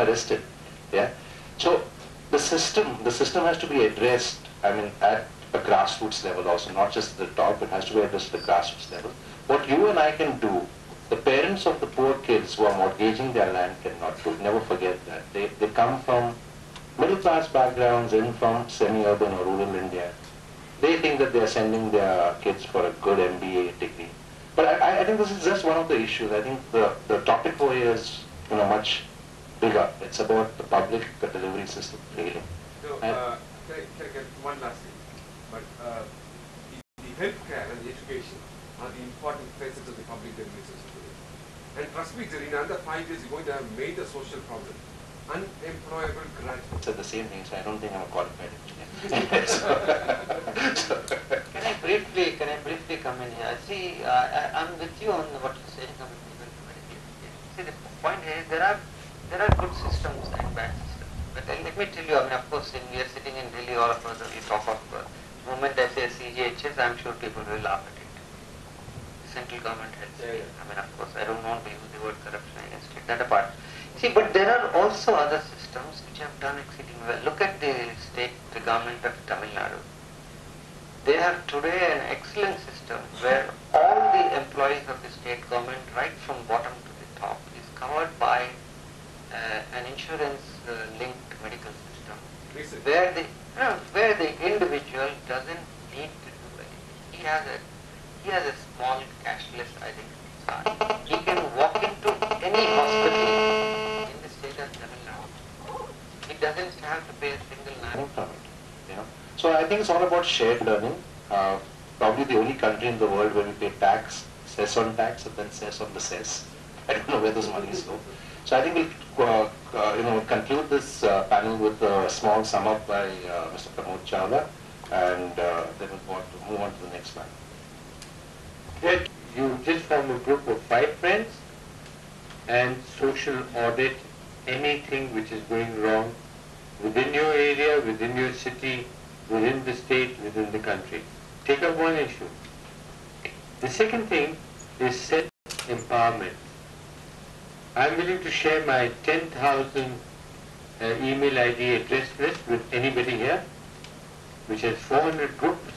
arrested. Yeah. So the system has to be addressed. I mean, at a grassroots level also, not just at the top. It has to be addressed at the grassroots level. What you and I can do, the parents of the poor kids who are mortgaging their land cannot do. Never forget that. They come from middle class backgrounds, in from semi-urban or rural India. They think that they are sending their kids for a good MBA degree. But I think this is just one of the issues. I think the topic over here is much bigger. It's about the public delivery system failing. So, can I get one last thing? But the healthcare and the education are the important facets of the public delivery system today. And trust me, in under 5 years, you're going to have made a social problem. Unemployable graduates. It's the same thing, so I don't think I'm a qualified engineer. Can I briefly come in here? See, I'm with you on what you're saying about even medical education. See, the point is there are good systems and bad systems. But let me tell you, I mean, of course, we are sitting in Delhi, all of us, we talk of the moment I say CGHS, I'm sure people will laugh at it. The central government health scheme. I mean, of course, I don't want to use the word corruption against it, that apart. See, but there are also other systems which have done exceedingly well. Look at the government of Tamil Nadu. They have today an excellent system where all the employees of the state government, right from bottom to the top, is covered by an insurance-linked medical system, where the individual doesn't need to do anything. He has a small cashless identity card. He can walk into any hospital in the state of Tamil Nadu. He doesn't have to pay a single naira from it. So I think it's all about shared learning. Probably the only country in the world where we pay tax, cess on tax, and then cess on the cess. I don't know where those monies go. So I think we'll conclude this panel with a small sum up by Mr. Pramod Chawla, and then we'll move on to the next slide. That you just form a group of 5 friends and social audit anything which is going wrong within your area, within your city, within the state, within the country. Take up one issue. The second thing is self-empowerment. I'm willing to share my 10,000 email ID address list with anybody here, which has 400 groups,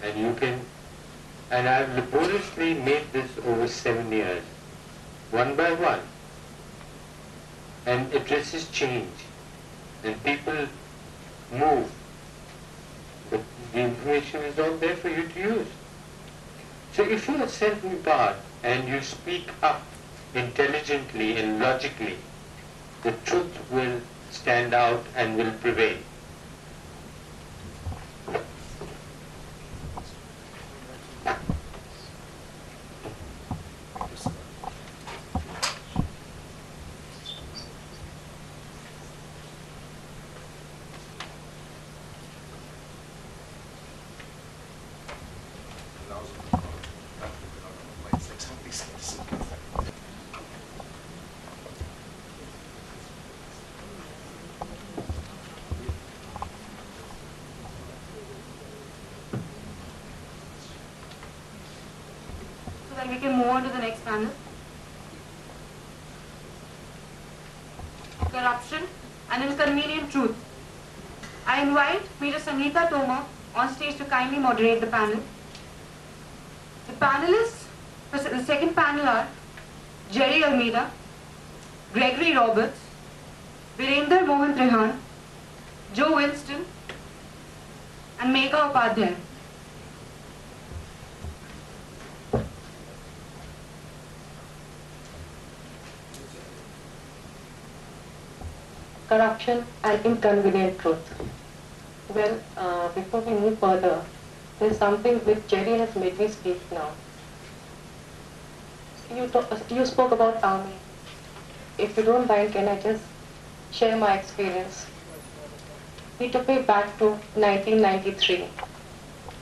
and you can, and I've laboriously made this over 7 years, one by one, and addresses change, and people move, but the information is all there for you to use. So if you are self-empowered and you speak up intelligently and logically, the truth will stand out and will prevail. We can move on to the next panel. Corruption and inconvenient truth. I invite Major Sangeeta Tomar on stage to kindly moderate the panel. The panelists, the second panel are Jerry Almeida, Gregory Roberts, Virender Mohan Trehan, Joe Winston, and Megha Upadhyay. Corruption and inconvenient truth. Well, before we move further, there's something which Jerry has made me speak now. You spoke about army. If you don't mind, can I just share my experience? It took me back to 1993.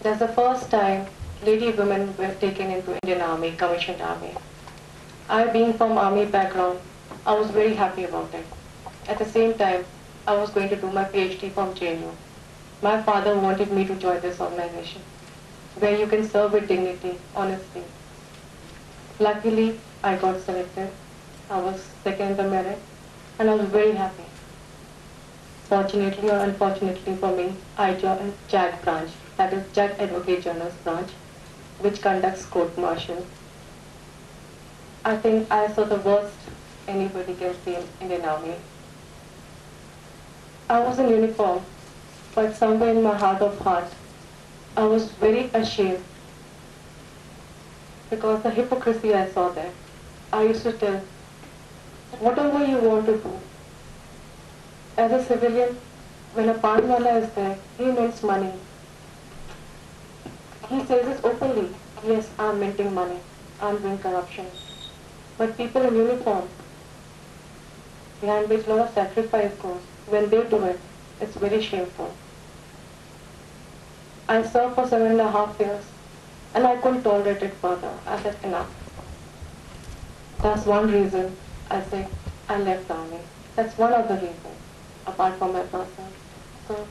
That's the first time lady women were taken into Indian Army, commissioned army. I, being from army background, I was very happy about it. At the same time, I was going to do my PhD from JNU. My father wanted me to join this organization, where you can serve with dignity, honesty. Luckily, I got selected. I was second in the merit. and I was very happy. Fortunately or unfortunately for me, I joined JAG branch, that is Judge Advocate General's branch, which conducts court martial. I think I saw the worst anybody can see in Indian Army. I was in uniform, but somewhere in my heart of hearts, I was very ashamed because the hypocrisy I saw there. I used to tell, whatever you want to do. As a civilian, when a panwala is there, he mints money. He says this openly, yes, I'm minting money, I'm doing corruption. But people in uniform, behind which a lot of sacrifice goes, when they do it, it's very shameful. I served for 7.5 years, and I couldn't tolerate it further. I said, enough. That's one reason I say I left the army. That's one of the reasons, apart from my person. So